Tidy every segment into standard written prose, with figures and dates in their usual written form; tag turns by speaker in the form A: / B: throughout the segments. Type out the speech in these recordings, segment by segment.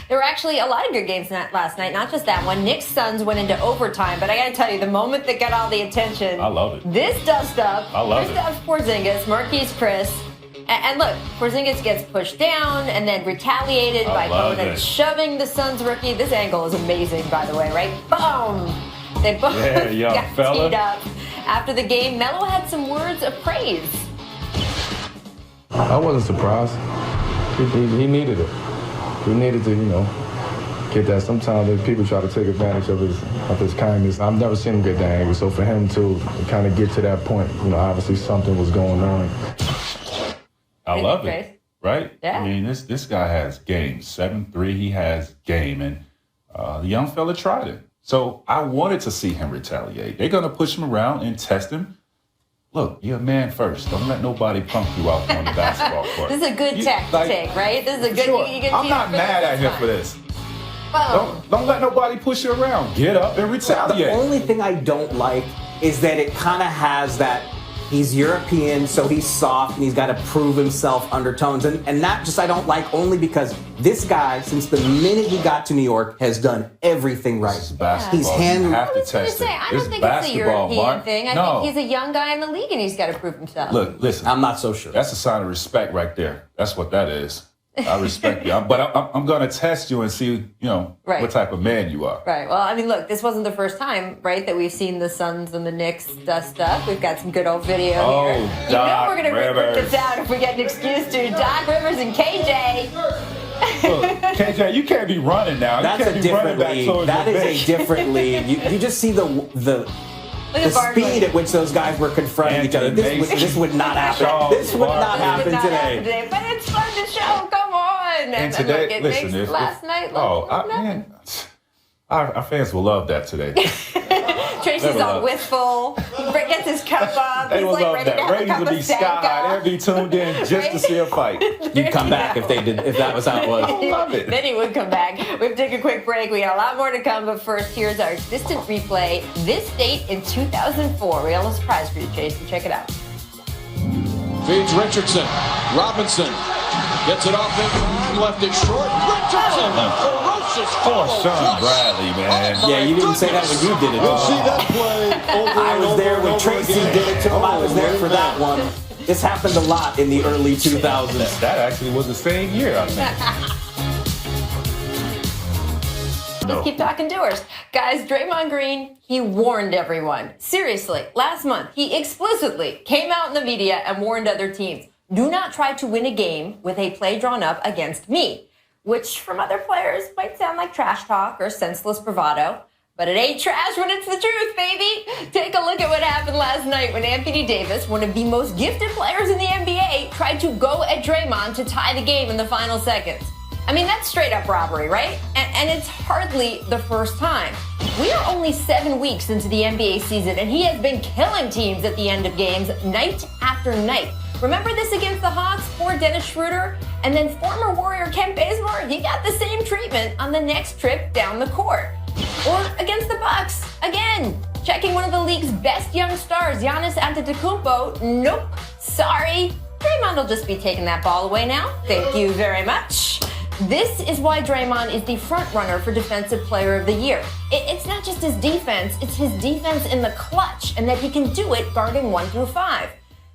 A: There were actually a lot of good games last night, not just that one. Knicks Suns went into overtime, but I got to tell you, the moment that got all the attention,
B: I love it.
A: This dust up.
B: I love
A: Kristaps Porzingis, Marquise Chris. And look, Porzingis gets pushed down and then retaliated by opponents shoving the Suns rookie. This angle is amazing, by the way, right? Boom! They both got teed up. After the game, Melo had some words of praise.
C: I wasn't surprised. He needed it. He needed to, get that. Sometimes people try to take advantage of his kindness. I've never seen him get that angry. So for him to kind of get to that point, obviously something was going on.
B: I love it, right?
A: Yeah.
B: I mean, this guy has game. 7'3", he has game, and the young fella tried it. So I wanted to see him retaliate. They're going to push him around and test him. Look, you're a man first. Don't let nobody punk you out on the basketball court.
A: This is a good tech to take, right? This is a good.
B: Sure.
A: You
B: I'm not mad at him for this. Don't let nobody push you around. Get up and retaliate.
D: The only thing I don't like is that it kind of has that he's European, so he's soft and he's got to prove himself undertones. And that just I don't like only because this guy, since the minute he got to New York, has done everything right.
B: This is basketball.
D: He's handled.
B: I was
A: going to say, I don't think it's a European thing. I think he's a young guy in the league and he's got to prove himself.
B: Look, listen.
D: I'm not so sure.
B: That's a sign of respect right there. That's what that is. I respect you. But I'm going to test you and see, what type of man you are.
A: Right. Well, I mean, look, this wasn't the first time, right, that we've seen the Suns and the Knicks dust up. We've got some good old video here. You know we're going to rip this out if we get an excuse to. Doc Rivers and KJ.
B: Look, KJ, you can't be running now.
D: That's a different league. That is a different league. You just see the speed at which those guys were confronting each other. This would not happen. This would not happen today.
A: But it's fun to show. Come on.
B: And today,
A: it
B: listen,
A: makes last night
B: our fans will love that today.
A: Tracy's all wistful. He gets his cup up.
B: They
A: He's
B: will
A: like
B: love
A: ready
B: that.
A: to have a
B: Ratings
A: cup
B: will be
A: of
B: sky high. They'll be tuned in just to see a fight.
D: You'd come back if that was how it was.
B: I love it.
A: Then he would come back. We have to take a quick break. We got a lot more to come, but first, here's our distant replay. This date in 2004. We have a surprise for you, Chase. Check it out.
E: Feeds Richardson. Robinson gets it off in left it short. Richardson, ferocious.
B: Poor Sean Bradley, man.
D: Yeah, you didn't say that when you did it.
E: You'll see that play over
D: I was there when Tracy did it to him. I was there for that one. This happened a lot in the early 2000s.
B: That actually was the same year, I think.
A: Let's keep talking doers. Guys, Draymond Green, he warned everyone. Seriously, last month, he explicitly came out in the media and warned other teams, do not try to win a game with a play drawn up against me, which from other players might sound like trash talk or senseless bravado, but it ain't trash when it's the truth, baby. Take a look at what happened last night when Anthony Davis, one of the most gifted players in the NBA, tried to go at Draymond to tie the game in the final seconds. I mean, that's straight up robbery, right? And it's hardly the first time. We are only 7 weeks into the NBA season, and he has been killing teams at the end of games night after night. Remember this against the Hawks, poor Dennis Schroeder? And then former Warrior Kent Bazemore, he got the same treatment on the next trip down the court. Or against the Bucks, again, checking one of the league's best young stars, Giannis Antetokounmpo. Nope, sorry. Draymond will just be taking that ball away now. Thank you very much. This is why Draymond is the front runner for Defensive Player of the Year. It's not just his defense, it's his defense in the clutch, and that he can do it guarding 1 through 5.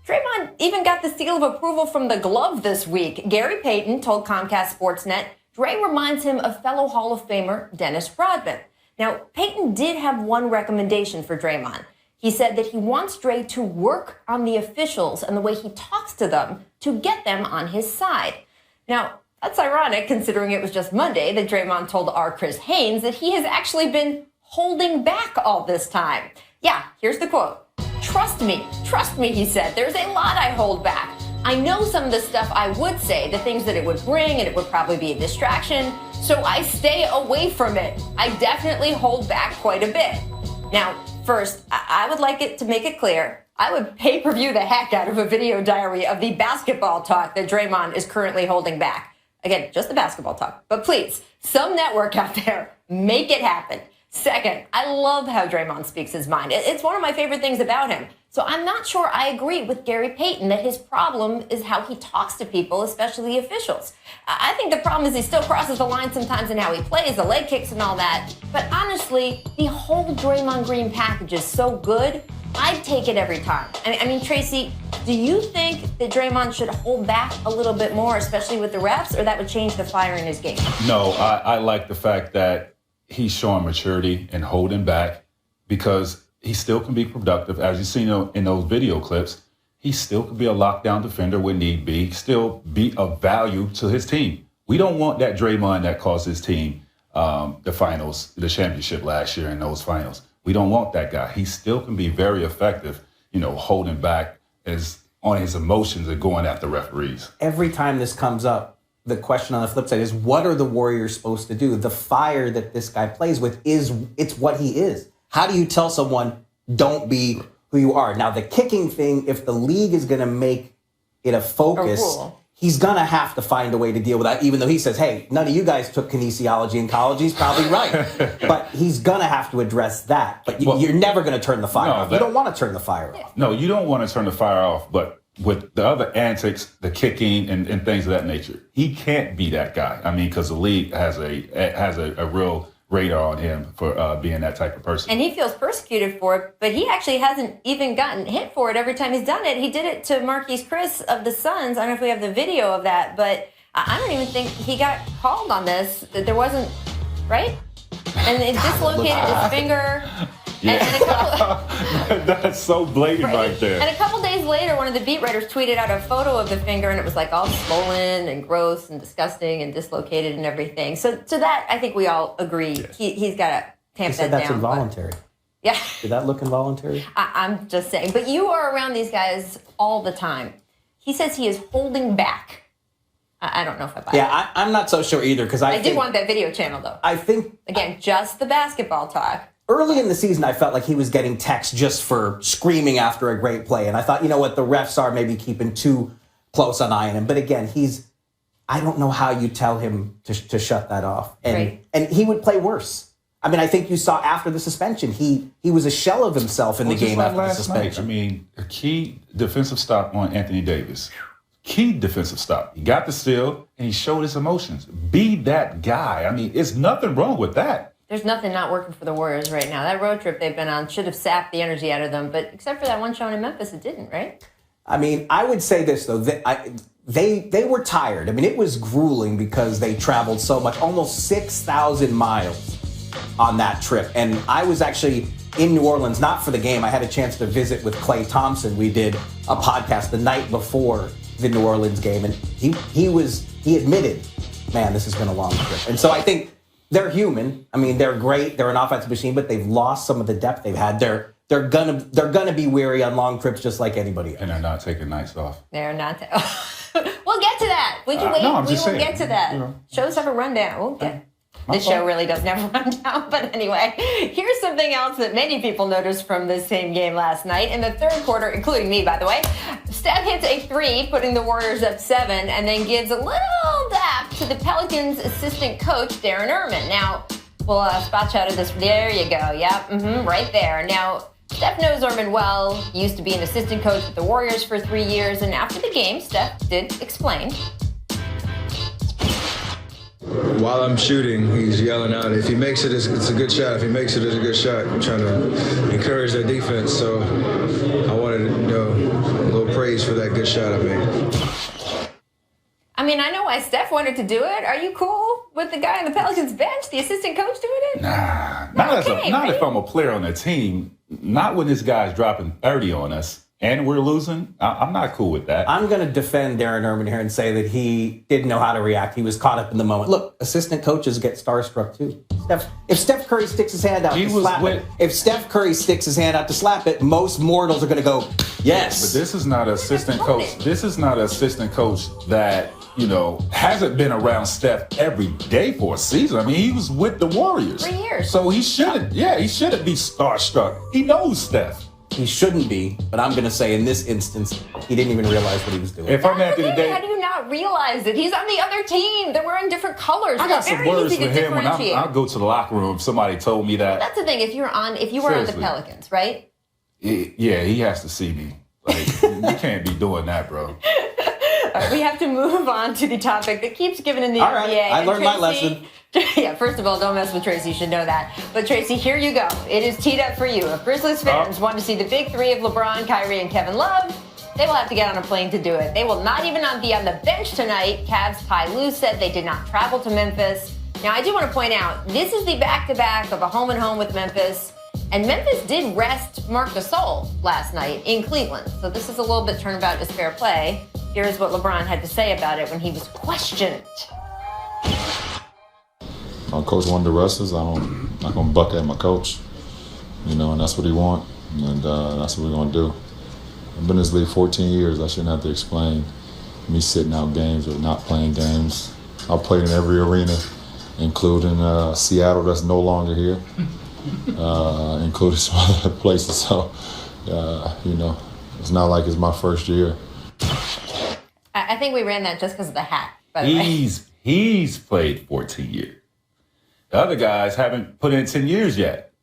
A: Draymond even got the seal of approval from the glove this week. Gary Payton told Comcast Sportsnet, Dre reminds him of fellow Hall of Famer Dennis Rodman. Now, Payton did have one recommendation for Draymond. He said that he wants Dre to work on the officials and the way he talks to them to get them on his side. Now, that's ironic considering it was just Monday that Draymond told our Chris Haynes that he has actually been holding back all this time. Yeah, here's the quote. Trust me, he said. There's a lot I hold back. I know some of the stuff I would say, the things that it would bring, and it would probably be a distraction, so I stay away from it. I definitely hold back quite a bit. Now, first, I would like it to make it clear, I would pay-per-view the heck out of a video diary of the basketball talk that Draymond is currently holding back. Again, just the basketball talk. But please, some network out there, make it happen. Second, I love how Draymond speaks his mind. It's one of my favorite things about him. So I'm not sure I agree with Gary Payton that his problem is how he talks to people, especially the officials. I think the problem is he still crosses the line sometimes in how he plays, the leg kicks and all that. But honestly, the whole Draymond Green package is so good, I'd take it every time. I mean, Tracy, do you think that Draymond should hold back a little bit more, especially with the refs, or that would change the fire in his game?
B: No, I like the fact that he's showing maturity and holding back because he still can be productive. As you've seen in those video clips, he still can be a lockdown defender when need be, still be of value to his team. We don't want that Draymond that cost his team the finals, the championship last year in those finals. We don't want that guy. He still can be very effective, holding back on his emotions and going after referees.
D: Every time this comes up, the question on the flip side is, what are the Warriors supposed to do? The fire that this guy plays with it's what he is. How do you tell someone, don't be who you are? Now, the kicking thing, if the league is going to make it a focus, he's going to have to find a way to deal with that, even though he says, hey, none of you guys took kinesiology in college. He's probably right. But he's going to have to address that. But you're never going to turn the fire off. You don't want to turn the fire off.
B: No, you don't want to turn the fire off. But with the other antics, the kicking and things of that nature, he can't be that guy. I mean, because the league has a real radar on him for being that type of person.
A: And he feels persecuted for it, but he actually hasn't even gotten hit for it every time he's done it. He did it to Marquise Chris of the Suns. I don't know if we have the video of that, but I don't even think he got called on this. There wasn't, right? And it dislocated his finger.
B: Yeah.
A: And a couple,
B: that's so blatant right there.
A: And a couple days later, one of the beat writers tweeted out a photo of the finger, and it was like all swollen and gross and disgusting and dislocated and everything. So that, I think we all agree,
B: yes.
A: He's got to tamp that down.
D: That's involuntary.
A: Yeah.
D: Did that look involuntary?
A: I'm just saying. But you are around these guys all the time. He says he is holding back. I don't know if I buy it.
D: Yeah, I'm not so sure either, because I
A: did want that video channel, though.
D: I think...
A: Again, just the basketball talk.
D: Early in the season, I felt like he was getting texts just for screaming after a great play. And I thought, you know what, the refs are maybe keeping too close an eye on him. But again, I don't know how you tell him to shut that off. And he would play worse. I mean, I think you saw after the suspension, he was a shell of himself in the game after the suspension.
B: I mean, a key defensive stop on Anthony Davis. Key defensive stop. He got the steal, and he showed his emotions. Be that guy. I mean, it's nothing wrong with that.
A: There's nothing not working for the Warriors right now. That road trip they've been on should have sapped the energy out of them, but except for that one show in Memphis, it didn't, right?
D: I mean, I would say this, though. They were tired. I mean, it was grueling because they traveled so much, almost 6,000 miles on that trip. And I was actually in New Orleans, not for the game. I had a chance to visit with Klay Thompson. We did a podcast the night before the New Orleans game, and he admitted, man, this has been a long trip. And so I think they're human. I mean, they're great. They're an offensive machine, but they've lost some of the depth they've had. They're gonna be weary on long trips just like anybody else.
B: And they're not taking nights off.
A: They're not. We'll get to that. We can wait.
B: No, I'm
A: we
B: just
A: will
B: saying,
A: get to that. Shows have a rundown. We'll get. This show really doesn't have a rundown. But anyway, here's something else that many people noticed from this same game last night. In the third quarter, including me, by the way, Steph hits a three, putting the Warriors up 7, and then gives a little dap to the Pelicans' assistant coach, Darren Erman. Now, we'll spot shouted this. There you go. Yep, right there. Now, Steph knows Erman well. He used to be an assistant coach with the Warriors for 3 years, and after the game, Steph did explain.
F: While I'm shooting, he's yelling out, if he makes it, it's a good shot. If he makes it, it's a good shot. I'm trying to encourage their defense, so I wanted a little praise for that good shot I made.
A: I mean, I know why Steph wanted to do it. Are you cool with the guy on the Pelicans bench, the assistant coach doing it?
B: Nah, not if I'm a player on the team. Not when this guy's dropping 30 on us. And we're losing. I'm not cool with that.
D: I'm going to defend Darren Erman here and say that he didn't know how to react. He was caught up in the moment. Look, assistant coaches get starstruck too. If Steph Curry sticks his hand out to slap it, if Steph Curry sticks his hand out to slap it, most mortals are going to go, yes.
B: But this is not an assistant coach. This is not an assistant coach that, hasn't been around Steph every day for a season. I mean, he was with the Warriors.
A: 3 years.
B: So he shouldn't be starstruck. He knows Steph.
D: He shouldn't be, but I'm going to say in this instance, he didn't even realize what he was doing.
B: If I'm Anthony Davis,
A: how do you not realize it? He's on the other team. They're wearing different colors.
B: I got some words for him when I go to the locker room. If somebody told me that.
A: That's the thing. If you were on the Pelicans, right?
B: Yeah, he has to see me. Like, you can't be doing that, bro.
A: All right, we have to move on to the topic that keeps giving in the
D: All
A: NBA.
D: right, I learned my
A: Tracy,
D: lesson.
A: Yeah, first of all, don't mess with Tracy. You should know that. But Tracy, here you go. It is teed up for you. If Grizzlies fans want to see the big three of LeBron, Kyrie, and Kevin Love, they will have to get on a plane to do it. They will not even be on the bench tonight. Cavs' TYRON LUE said they did not travel to Memphis. Now, I do want to point out, this is the back-to-back of a home-and-home with Memphis. And Memphis did rest Marc Gasol last night in Cleveland. So this is a little bit turnabout as fair play. Here's what LeBron had to say about it when he was questioned.
G: My coach wanted to rest us. I'm not going to buck at my coach, and that's what he wants, and that's what we're going to do. I've been in this league 14 years. I shouldn't have to explain me sitting out games or not playing games. I've played in every arena, including Seattle that's no longer here. Including some other places. So, it's not like it's my first year.
A: I think we ran that just because of the hat, by the way.
B: He's played 14 years. The other guys haven't put in 10 years yet.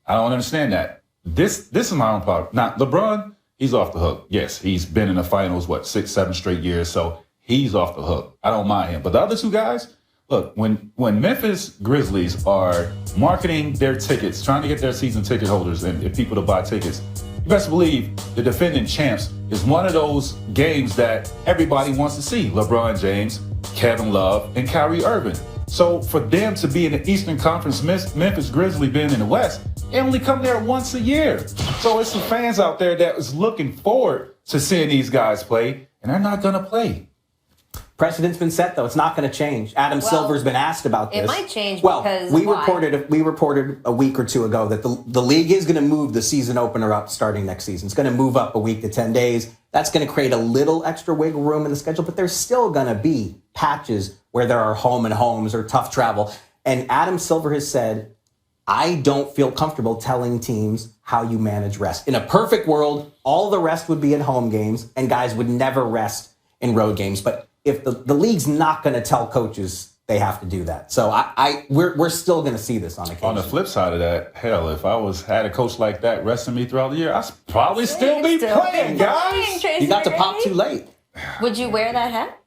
B: I don't understand that. This is my own problem. Now, LeBron, he's off the hook. Yes, he's been in the finals, 6, 7 straight years, so he's off the hook. I don't mind him. But the other two guys, look, when Memphis Grizzlies are marketing their tickets, trying to get their season ticket holders and people to buy tickets, you best believe the defending champs is one of those games that everybody wants to see. LeBron James, Kevin Love, and Kyrie Irving. So for them to be in the Eastern Conference, Memphis Grizzlies being in the West, they only come there once a year. So it's some fans out there that is looking forward to seeing these guys play, and they're not going to play.
D: Precedent's been set, though. It's not going to change. Adam Silver's been asked about this.
A: It might change
D: because we reported a week or two ago that the league is going to move the season opener up starting next season. It's going to move up a week to 10 days. That's going to create a little extra wiggle room in the schedule, but there's still going to be patches where there are home and homes or tough travel. And Adam Silver has said, I don't feel comfortable telling teams how you manage rest. In a perfect world, all the rest would be in home games and guys would never rest in road games. But if the league's not going to tell coaches, they have to do that. So we're still going to see this on occasion.
B: On the flip side of that, hell, if I had a coach like that resting me throughout the year, I'd probably still be playing, guys.
D: You got to pop too late.
A: Would you wear that hat?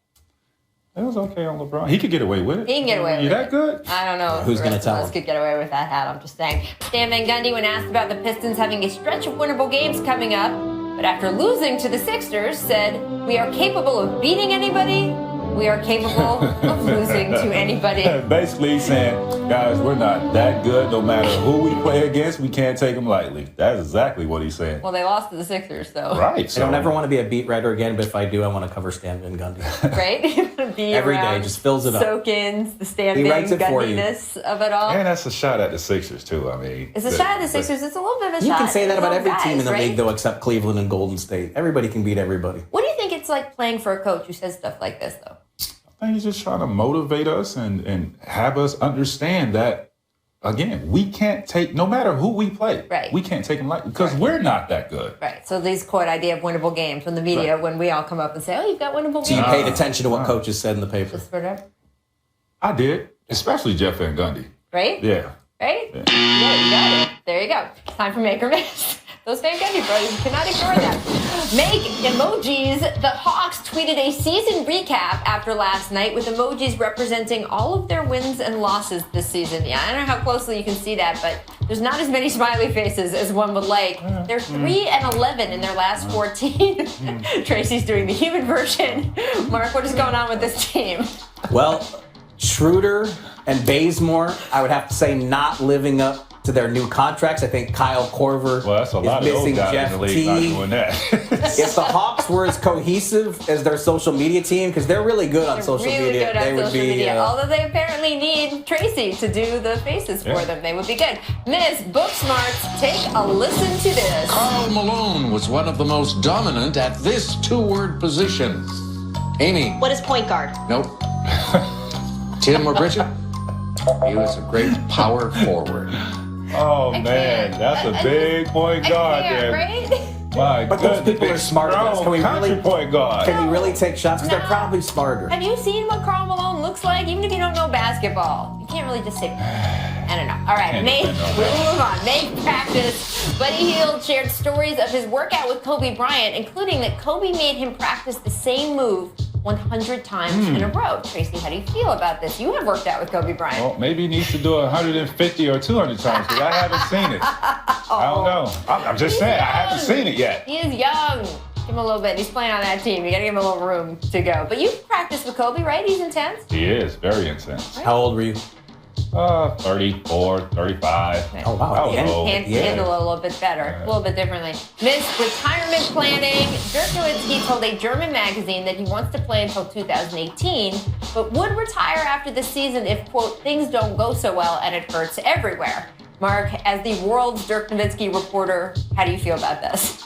B: It was okay on LeBron. He could get away with it.
A: He can get away with it.
B: You that good?
A: I don't know.
D: Who's going to tell him?
A: Could get away with that hat, I'm just saying. Stan Van Gundy, when asked about the Pistons having a stretch of winnable games coming up, but after losing to the Sixers, said, we are capable of beating anybody. We are capable of losing to anybody.
B: Basically, he's saying, guys, we're not that good. No matter who we play against, we can't take them lightly. That's exactly what he's saying.
A: Well, they lost to the Sixers, so.
B: Right.
D: I don't ever want to be a beat writer again, but if I do, I want to cover Stan Van Gundy.
A: Right? Be
D: every day, just fills it up.
A: Soak-ins, the Stan Van Gundiness of it all.
B: And that's a shot at the Sixers, too. I mean,
A: it's a shot at the Sixers. It's a little bit of a shot.
D: You can say that about every
A: guys,
D: team in the
A: right?
D: league, though, except Cleveland and Golden State. Everybody can beat everybody.
A: What do you think it's like playing for a coach who says stuff like this, though?
B: I think he's just trying to motivate us and have us understand that, again, we can't take, no matter who we play,
A: right.
B: We can't take them lightly because we're not that good.
A: Right. So these quote idea of winnable games from the media, right. When we all come up and say, oh, you've got winnable games.
D: So you paid attention to what coaches said in the paper?
B: I did, especially Jeff Van Gundy.
A: Right?
B: Yeah.
A: Right? Yeah, you got it. There you go. Time for Make or Miss. Those Van Gundy brothers, you cannot ignore them. Make emojis. The Hawks tweeted a season recap after last night with emojis representing all of their wins and losses this season. Yeah, I don't know how closely you can see that, but there's not as many smiley faces as one would like. They're 3-11 in their last 14. Tracy's doing the human version. Mark, what is going on with this team?
D: Well, Schroeder and Bazemore, I would have to say, not living up to their new contracts. I think Kyle Korver is missing Jeff T. If the Hawks were as cohesive as their social media team, because they're really good on social media, they would be.
A: Although they apparently need Tracy to do the faces for them, they would be good. Miss Book Smarts, take a listen to this.
E: Karl Malone was one of the most dominant at this two-word position. Amy.
H: What is point guard?
E: Nope. Tim or Bridget? He was a great power forward.
B: Oh, man, that's a big point guard there.
A: Right?
D: But those people are smarter than us. Can we really take shots? Because they're probably smarter.
A: Have you seen what Karl Malone looks like? Even if you don't know basketball, you can't really just say, I don't know. All right,
B: Can't
A: May,
B: depend on
A: we'll move on. May practice. Buddy Hield shared stories of his workout with Kobe Bryant, including that Kobe made him practice the same move 100 times in a row. Tracy, how do you feel about this? You have worked out with Kobe Bryant.
B: Well, maybe he needs to do it 150 or 200 times because I haven't seen it. I don't know. I'm just saying, I haven't seen it yet.
A: He is young. Give him a little bit. He's playing on that team. You got to give him a little room to go. But you've practiced with Kobe, right? He's intense.
B: He is very intense.
D: How old were you?
B: 34, 35.
D: Oh, wow.
B: I was old.
A: Can't handle it a little bit better, a little bit differently. Missed retirement planning. Dirk Nowitzki told a German magazine that he wants to play until 2018, but would retire after the season if, quote, things don't go so well and it hurts everywhere. Mark, as the world's Dirk Nowitzki reporter, how do you feel about this?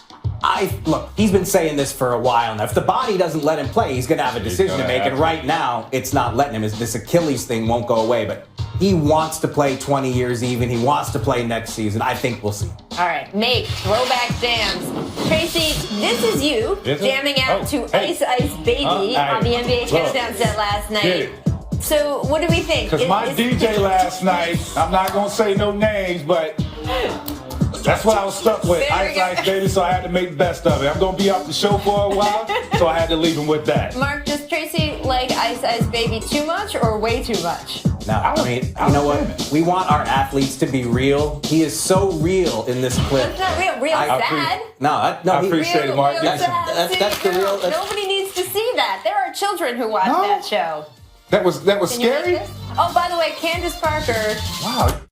D: Look, he's been saying this for a while now. If the body doesn't let him play, he's going to have a decision to make. And right now, it's not letting him. This Achilles thing won't go away. But he wants to play 20 years even. He wants to play next season. I think we'll see.
A: All right, make throwback jams. Tracy, this is you jamming out to Ice Ice Baby on the NBA Countdown set last night. So what do we think?
B: Because my DJ last night, I'm not going to say no names, but that's what I was stuck with. Ice Ice Baby, so I had to make the best of it. I'm going to be off the show for a while, so I had to leave him with that.
A: Mark, does Tracy like Ice Ice Baby too much or way too much?
D: No, I mean, you know what? We want our athletes to be real. He is so real in this clip.
A: That's not real. Real sad.
B: I appreciate it, Mark.
D: That's the real.
A: Nobody needs to see that. There are children who watch that show.
B: That was
A: Can you
B: scary?
A: like this? Oh, by the way, Candace Parker.
B: Wow.